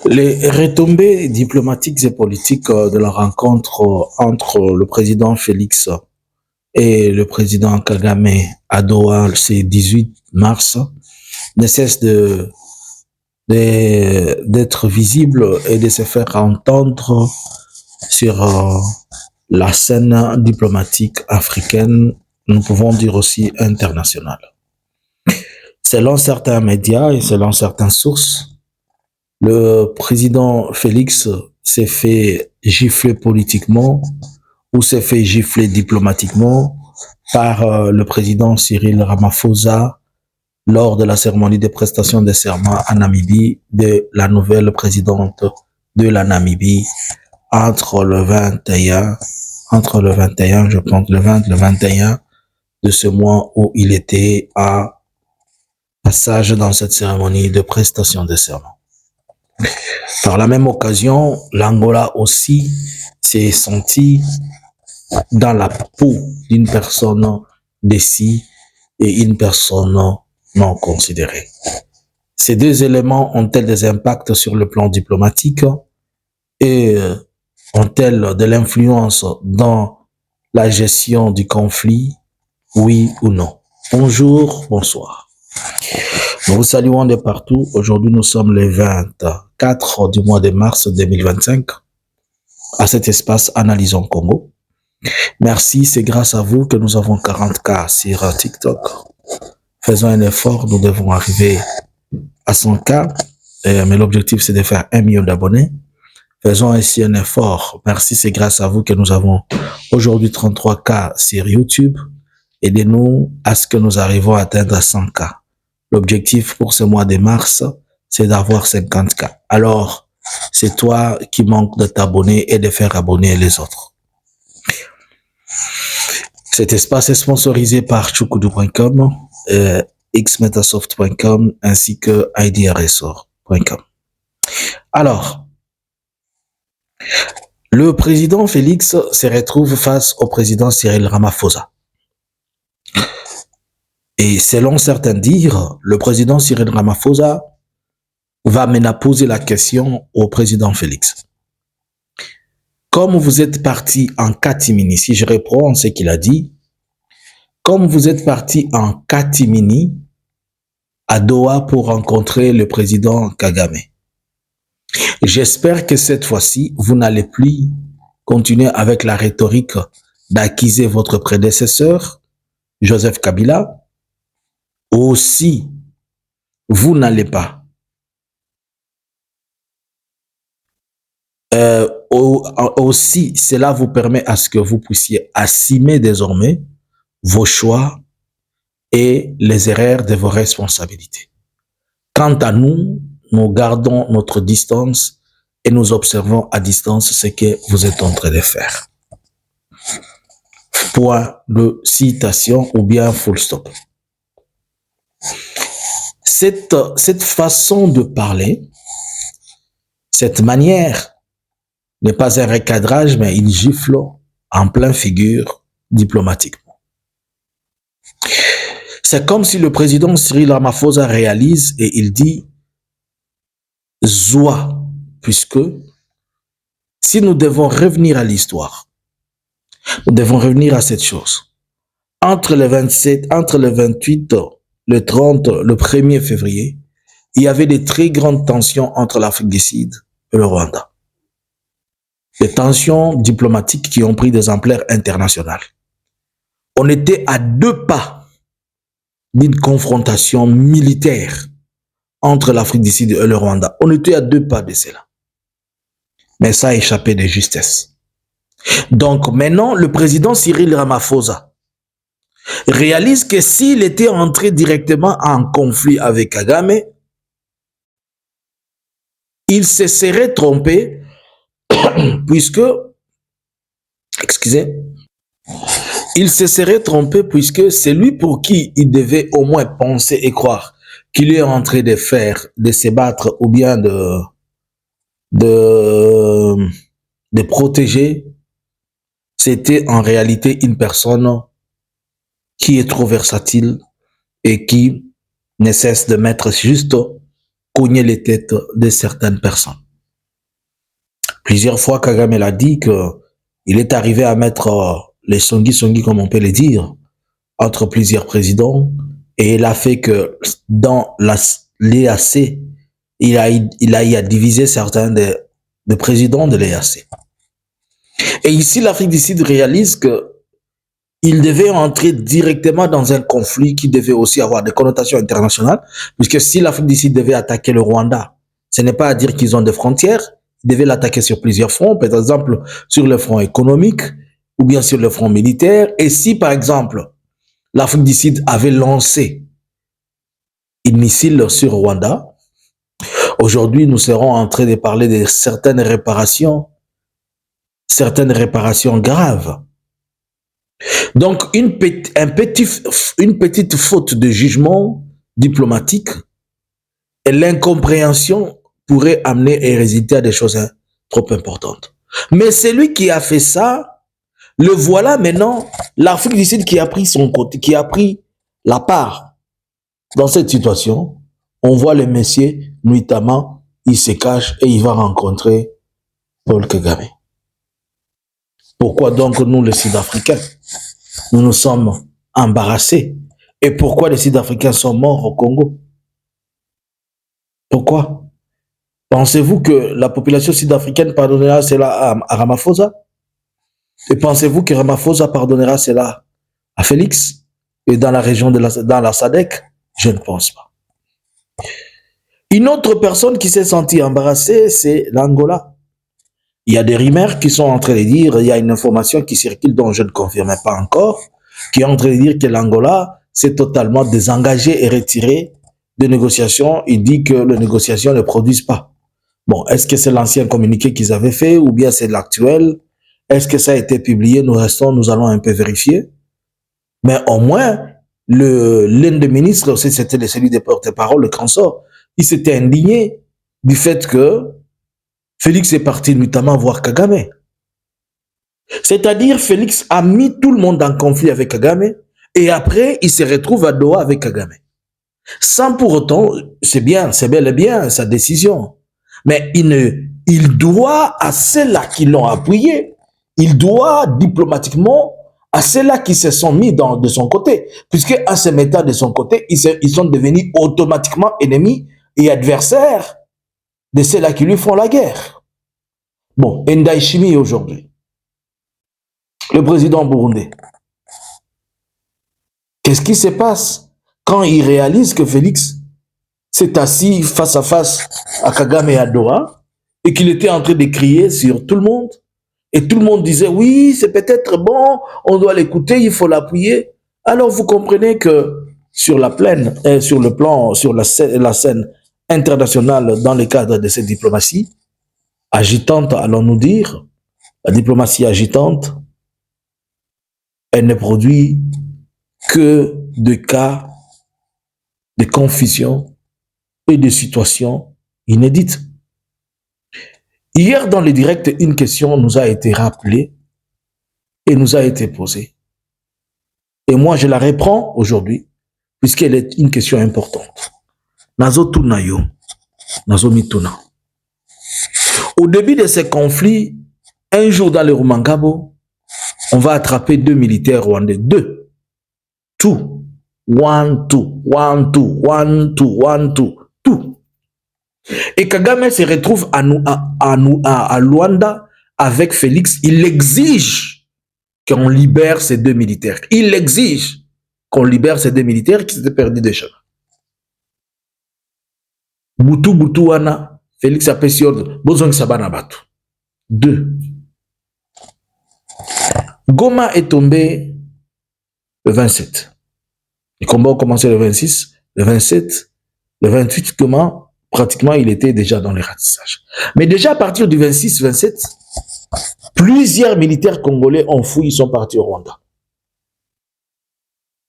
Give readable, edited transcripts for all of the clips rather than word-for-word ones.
Les retombées diplomatiques et politiques de la rencontre entre le président Félix et le président Kagame à Doha ce 18 mars ne cessent d'être visibles et de se faire entendre sur la scène diplomatique africaine, nous pouvons dire aussi internationale. Selon certains médias et selon certaines sources, le président Félix s'est fait gifler politiquement ou s'est fait gifler diplomatiquement par le président Cyril Ramaphosa lors de la cérémonie de prestation de serment à Namibie de la nouvelle présidente de la Namibie entre le 21, je pense le 20, le 21 de ce mois où il était à passage dans cette cérémonie de prestation de serment. Par la même occasion, l'Angola aussi s'est senti dans la peau d'une personne décie et une personne non considérée. Ces deux éléments ont-elles des impacts sur le plan diplomatique et ont-elles de l'influence dans la gestion du conflit, oui ou non? Bonjour, bonsoir. Nous vous saluons de partout. Aujourd'hui, nous sommes le 24 du mois de mars 2025 à cet espace Analysons Congo. Merci, c'est grâce à vous que nous avons 40K sur TikTok. Faisons un effort, nous devons arriver à 100K, mais l'objectif c'est de faire 1 million d'abonnés. Faisons ainsi un effort. Merci, c'est grâce à vous que nous avons aujourd'hui 33K sur YouTube. Aidez-nous à ce que nous arrivons à atteindre 100K. L'objectif pour ce mois de mars, c'est d'avoir 50K. Alors, c'est toi qui manques de t'abonner et de faire abonner les autres. Cet espace est sponsorisé par chukudu.com, xmetasoft.com ainsi que idrsor.com. Alors, le président Félix se retrouve face au président Cyril Ramaphosa. Et selon certains dires, le président Cyril Ramaphosa va maintenant poser la question au président Félix. Comme vous êtes parti en catimini, si je reprends ce qu'il a dit, comme vous êtes parti en catimini à Doha pour rencontrer le président Kagame, j'espère que cette fois-ci, vous n'allez plus continuer avec la rhétorique d'accuser votre prédécesseur, Joseph Kabila. Aussi, vous n'allez pas aussi, cela vous permet à ce que vous puissiez assumer désormais vos choix et les erreurs de vos responsabilités. Quant à nous, nous gardons notre distance et nous observons à distance ce que vous êtes en train de faire. Point de citation ou bien full stop. Cette façon de parler, cette manière n'est pas un recadrage, mais une gifle en pleine figure diplomatiquement. C'est comme si le président Cyril Ramaphosa réalise et il dit « Zoua », puisque si nous devons revenir à l'histoire, nous devons revenir à cette chose. Entre le 27, entre le 28, le 30, le 1er février, il y avait de très grandes tensions entre l'Afrique du Sud et le Rwanda. Des tensions diplomatiques qui ont pris des ampleurs internationales. On était à 2 pas d'une confrontation militaire entre l'Afrique du Sud et le Rwanda. On était à 2 pas de cela. Mais ça a échappé de justesse. Donc maintenant, le président Cyril Ramaphosa réalise que s'il était entré directement en conflit avec Kagame, il se serait trompé puisque, il se serait trompé puisque c'est lui pour qui il devait au moins penser et croire qu'il est en train de faire, de se battre ou bien de protéger, c'était en réalité une personne qui est trop versatile et qui ne cesse de mettre juste cogner les têtes de certaines personnes. Plusieurs fois, Kagame l'a dit qu'il est arrivé à mettre les songi-songi, comme on peut le dire, entre plusieurs présidents. Et il a fait que dans l'EAC, il a divisé certains des présidents de l'EAC. Et ici, l'Afrique du Sud réalise que il devait entrer directement dans un conflit qui devait aussi avoir des connotations internationales, puisque si l'Afrique du Sud devait attaquer le Rwanda, ce n'est pas à dire qu'ils ont des frontières, ils devaient l'attaquer sur plusieurs fronts, par exemple sur le front économique ou bien sur le front militaire. Et si, par exemple, l'Afrique du Sud avait lancé une missile sur Rwanda, aujourd'hui, nous serons en train de parler de certaines réparations graves. Donc, une petite faute de jugement diplomatique et l'incompréhension pourrait amener et résulter à des choses trop importantes. Mais celui qui a fait ça, le voilà maintenant, l'Afrique du Sud qui a pris son côté, qui a pris la part dans cette situation. On voit le monsieur, nuitamment, il se cache et il va rencontrer Paul Kagame. Pourquoi donc nous, les Sud-Africains, nous nous sommes embarrassés? Et pourquoi les Sud-Africains sont morts au Congo? Pourquoi? Pensez-vous que la population sud-africaine pardonnera cela à Ramaphosa? Et pensez-vous que Ramaphosa pardonnera cela à Félix? Et dans la région dans la SADC? Je ne pense pas. Une autre personne qui s'est sentie embarrassée, c'est l'Angola. Il y a des rumeurs qui sont en train de dire, il y a une information qui circule dont je ne confirme pas encore, qui est en train de dire que l'Angola s'est totalement désengagé et retiré des négociations. Il dit que les négociations ne produisent pas. Bon, est-ce que c'est l'ancien communiqué qu'ils avaient fait ou bien c'est l'actuel? Est-ce que ça a été publié? Nous allons un peu vérifier. Mais au moins, l'un des ministres, aussi c'était celui des porte-parole, le Cransor, il s'était indigné du fait que Félix est parti notamment voir Kagame. C'est-à-dire, Félix a mis tout le monde en conflit avec Kagame et après, il se retrouve à Doha avec Kagame. Sans pour autant, c'est bien, c'est bel et bien sa décision. Mais il doit à ceux-là qui l'ont appuyé, il doit diplomatiquement à ceux-là qui se sont mis de son côté. Puisque en se mettant de son côté, ils sont devenus automatiquement ennemis et adversaires de ceux-là qui lui font la guerre. Bon, Ndayishimiye aujourd'hui, le président burundais, qu'est-ce qui se passe quand il réalise que Félix s'est assis face à face à Kagame et à Doha et qu'il était en train de crier sur tout le monde et tout le monde disait oui, c'est peut-être bon, on doit l'écouter, il faut l'appuyer. Alors vous comprenez que sur la plaine, sur le plan, sur la scène internationale dans le cadre de cette diplomatie agitante, allons-nous dire, la diplomatie agitante, elle ne produit que de cas de confusion et de situations inédites. Hier, dans le direct, une question nous a été rappelée et nous a été posée. Et moi, je la reprends aujourd'hui, puisqu'elle est une question importante. Nazo Tunayo, Nazo Mituna. Au début de ces conflits, un jour dans le Rumangabo, on va attraper 2 militaires rwandais. 2. Tout. 1, 2, 1, 2, 1, 2, 1, 2. Tout. Et Kagame se retrouve à Luanda avec Félix. Il exige qu'on libère ces 2 militaires. Il exige qu'on libère ces 2 militaires qui s'étaient perdus déjà. Boutou wana, Félix a pris ordre. Bozong Sabana Batu. 2. Goma est tombé le 27. Les combats ont commencé le 26, le 27, le 28, Goma, pratiquement, il était déjà dans les ratissages. Mais déjà à partir du 26-27, plusieurs militaires congolais ont fui, ils sont partis au Rwanda.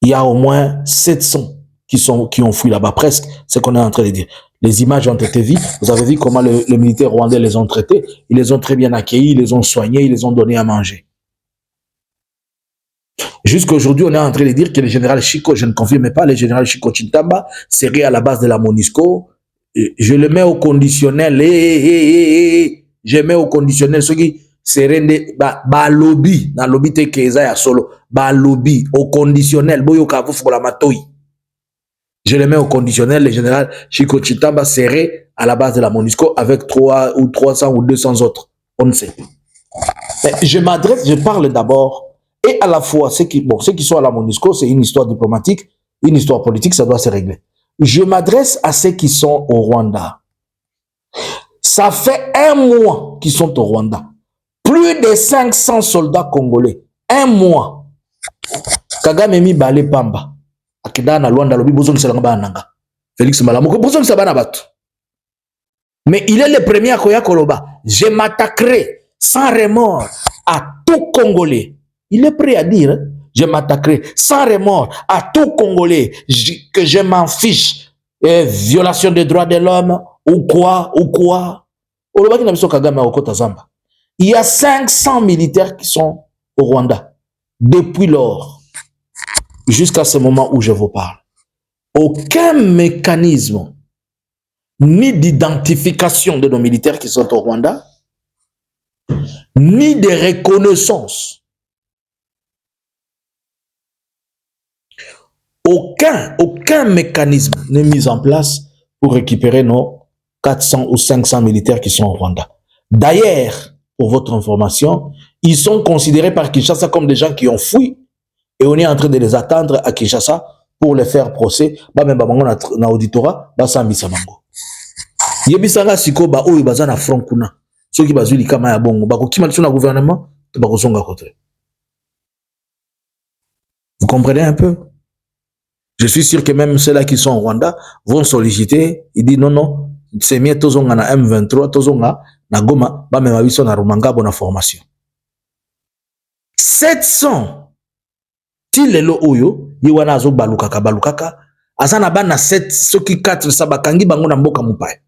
Il y a au moins 700 qui ont fui là-bas, presque, ce qu'on est en train de dire. Les images ont été vues, vous avez vu comment les militaires rwandais les ont traités, ils les ont très bien accueillis, ils les ont soignés, ils les ont donné à manger. Jusqu'à aujourd'hui, on est en train de dire que le général Chico, je ne confirme pas, le général Chico Chintamba serait à la base de la MONUSCO. Je le mets au conditionnel. je mets au conditionnel ceux qui seraient ba lobby, na lobby te keza ya solo, ba lobby au conditionnel, boyo kavu pour la matoi. Je les mets au conditionnel, le général Chico Chitamba serait à la base de la MONUSCO avec 3 ou 300 ou 200 autres. On ne sait. Mais je parle d'abord, et à la fois, ceux qui sont à la MONUSCO, c'est une histoire diplomatique, une histoire politique, ça doit se régler. Je m'adresse à ceux qui sont au Rwanda. Ça fait 1 mois qu'ils sont au Rwanda. Plus de 500 soldats congolais. 1 mois. Kagame mi balé pamba. Akida na Luanda lobi bozong selanga nanga. Félix Malamuko bozong sabana batu. Mais il est le premier à Koya Koloba. Je m'attaquerai sans remords à tout Congolais. Il est prêt à dire, je m'attaquerai sans remords à tout Congolais, que je m'en fiche. Violation des droits de l'homme, ou quoi. Il y a 500 militaires qui sont au Rwanda depuis lors, jusqu'à ce moment où je vous parle. Aucun mécanisme ni d'identification de nos militaires qui sont au Rwanda, ni de reconnaissance. Aucun mécanisme n'est mis en place pour récupérer nos 400 ou 500 militaires qui sont au Rwanda. D'ailleurs, pour votre information, ils sont considérés par Kinshasa comme des gens qui ont fui et on est en train de les attendre à Kinshasa pour les faire procès. Ba même bango na auditorat, ba sambisa bango. Yebisanga siko ba oyo baza na front kuna. Soki bazui likama ya bongo, ba ko kima na gouvernement, to ba ko songa côté. Vous comprenez un peu? Je suis sûr que même ceux-là qui sont au Rwanda vont solliciter. Ils disent non, c'est mieux tozonga na M23, tozonga na Goma, ba même abiso na Rumanga bona formation. 700 ti lelo oyo yiwana azo balukaka azana bana 7 soki 4 sabakangi bango na mboka mupaya.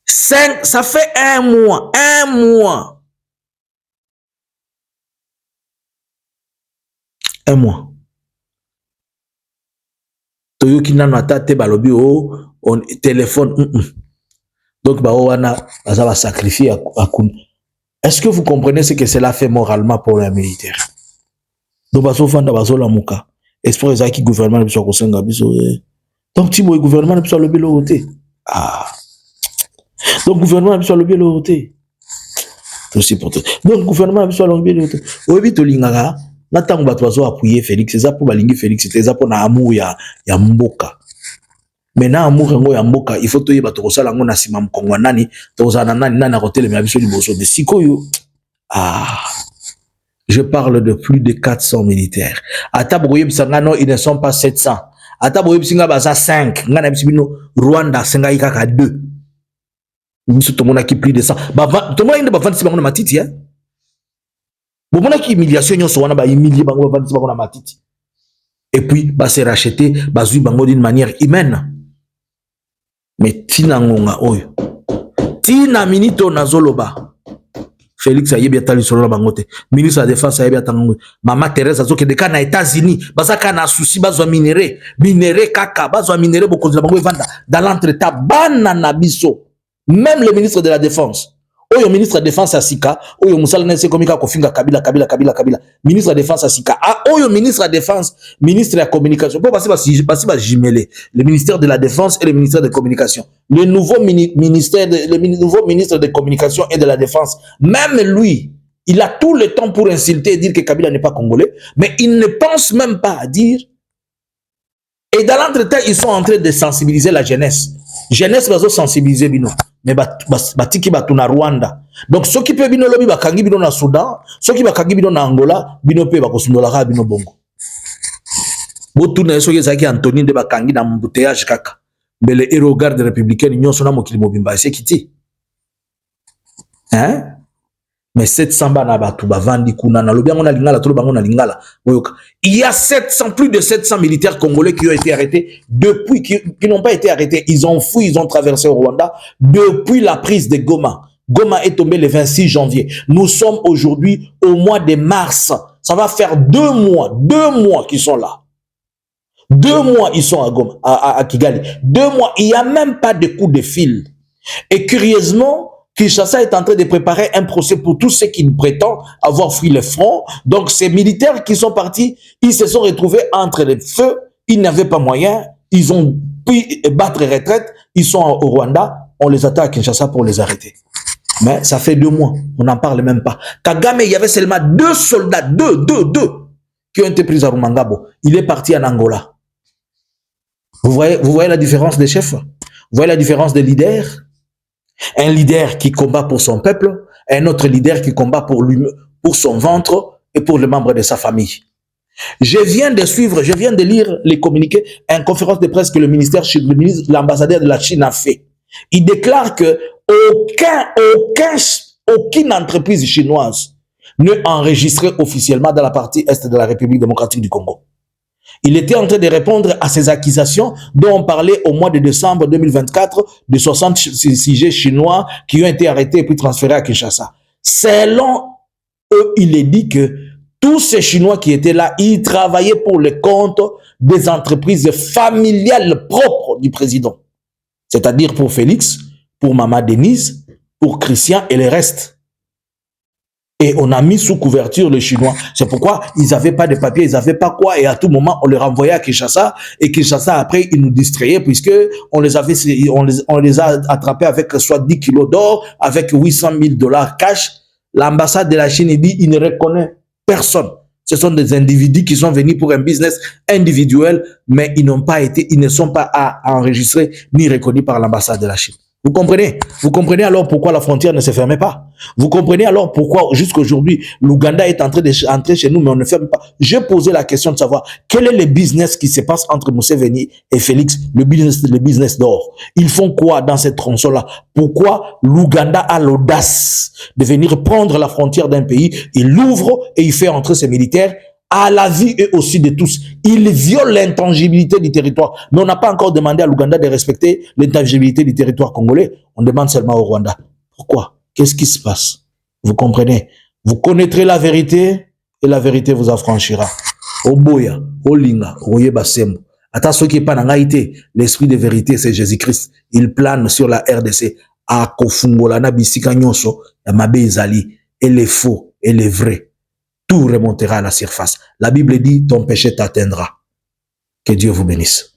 5, ça fait 1 mois. 1 mois. 1 mois. Toyoki nano atate balobi o on téléphone. Donc ba wana baza ba sacrifier à kun. Est-ce que vous comprenez ce que cela fait moralement pour les militaires? Donc baso fanda baso la muka. Espoir ezaki gouvernement biso ko senga biso. Donc ti mo gouvernement biso lobi lo côté. Ah. Donc, le gouvernement a besoin de l'autorité. Aussi pour tout. Donc, le gouvernement a besoin de l'autorité. Au début, tu l'as n'attends pas toi appuyer Félix. C'est ça pour balingi Félix. C'est ça pour na amour ya mboka. Maintenant, amour ya mboka, il faut te yeba to sala ngona sima mkongo nani, to zana nani na hôtel mais abiso liboso de sikoyo. Ah. Je parle de plus de 400 militaires. Ata boye bisanga non, ils ne sont pas 700. Ata boye bisinga baza 5. Ngana bisibino Rwanda senga ikaka 2. Tout le monde a qui plus de ça. Tout le monde a pas si matiti hein. Bon on a qui humiliation nyo so wana ba humilier bango ba si bango matiti. Et puis ba se racheter ba zui bango d'une manière humaine. Mais tina ngonga oyo. Tina minito nazoloba. Félix ayebi atali solo bango te. Ministre de la Défense ayebi atango. Mama Thérèse azoke de kana États-Unis, bazaka na souci bazwa minéré kaka bazwa minéré bokonzi bango evanda dans l'entretemps bana na biso. Même le ministre de la Défense, oyo ministre de la Défense Asika, oyo musala nese komika kofinga Kabila. Ministre de la Défense Asika, oyo ministre de la Défense, ministre de la Communication. Pour passer par jumelé, le ministère de la Défense et le ministère de la Communication. Le nouveau nouveau ministre de la Communication et de la Défense, même lui, il a tout le temps pour insulter et dire que Kabila n'est pas congolais, mais il ne pense même pas à dire. Et dans l'entretemps, ils sont en train de sensibiliser la jeunesse. Jeunesse va sensibiliser bino. Mais batiki batuna Rwanda. Donc ceux qui peuvent bino lobi bakangi bino na Soudan, ceux qui bakangi bino na Angola, bino pe bakosundola ka bino bongo. Botuna ceux qui zaki Anthony de bakangi na mbouteillage kaka. Mais les héros garde républicaine nyonso na mokili mobimba c'est kiti. Hein? Mais 700 bana batu bavandi kuna na lobi ngona lingala to bango na lingala. Il y a 700 plus de 700 militaires congolais qui ont été arrêtés depuis qui n'ont pas été arrêtés, ils ont fui, ils ont traversé au Rwanda depuis la prise de Goma. Goma est tombé le 26 janvier. Nous sommes aujourd'hui au mois de mars. Ça va faire 2 mois qu'ils sont là. 2 mois ils sont à Goma, à Kigali. 2 mois, il n'y a même pas de coup de fil. Et curieusement, Kinshasa est en train de préparer un procès pour tous ceux qui prétendent avoir fui le front. Donc, ces militaires qui sont partis, ils se sont retrouvés entre les feux, ils n'avaient pas moyen, ils ont pu battre retraite, ils sont au Rwanda, on les attend à Kinshasa pour les arrêter. Mais ça fait 2 mois, on n'en parle même pas. Kagame, il y avait seulement 2 soldats, deux, qui ont été pris à Rumangabo. Il est parti en Angola. Vous voyez la différence des chefs? Vous voyez la différence des leaders? Un leader qui combat pour son peuple, un autre leader qui combat pour lui, pour son ventre et pour les membres de sa famille. Je viens de lire les communiqués, une conférence de presse que l'ambassadeur de la Chine a fait. Il déclare que aucune entreprise chinoise n'est enregistrée officiellement dans la partie est de la République démocratique du Congo. Il était en train de répondre à ces accusations dont on parlait au mois de décembre 2024 de 66 chinois qui ont été arrêtés et puis transférés à Kinshasa. Selon eux, il est dit que tous ces Chinois qui étaient là, ils travaillaient pour le compte des entreprises familiales propres du président. C'est-à-dire pour Félix, pour Maman Denise, pour Christian et les restes. Et on a mis sous couverture les Chinois. C'est pourquoi ils n'avaient pas de papier, ils n'avaient pas quoi. Et à tout moment, on les renvoyait à Kinshasa. Et Kinshasa, après, ils nous distrayaient puisque on les a attrapés avec soit 10 kilos d'or, avec 800 000 $ cash. L'ambassade de la Chine dit, il ne reconnaît personne. Ce sont des individus qui sont venus pour un business individuel, mais ils ne sont pas enregistrés ni reconnus par l'ambassade de la Chine. Vous comprenez? Vous comprenez alors pourquoi la frontière ne se fermait pas? Vous comprenez alors pourquoi jusqu'aujourd'hui l'Ouganda est en train d'entrer chez nous, mais on ne ferme pas? J'ai posé la question de savoir quel est le business qui se passe entre Museveni et Félix, le business d'or. Ils font quoi dans cette tronçon-là? Pourquoi l'Ouganda a l'audace de venir prendre la frontière d'un pays? Il l'ouvre et il fait entrer ses militaires à la vie et aussi de tous. Il viole l'intangibilité du territoire. Mais on n'a pas encore demandé à l'Ouganda de respecter l'intangibilité du territoire congolais. On demande seulement au Rwanda. Pourquoi? Qu'est-ce qui se passe? Vous comprenez? Vous connaîtrez la vérité et la vérité vous affranchira. Oboya, Olinga, Oyeba Semo. Attends, ce qui n'est pas dans l'esprit de vérité, c'est Jésus-Christ. Il plane sur la RDC. A Kofungolana Bisika Nyonso, Yamabe Ezali, et les faux et les vrais. Tout remontera à la surface. La Bible dit, ton péché t'atteindra. Que Dieu vous bénisse.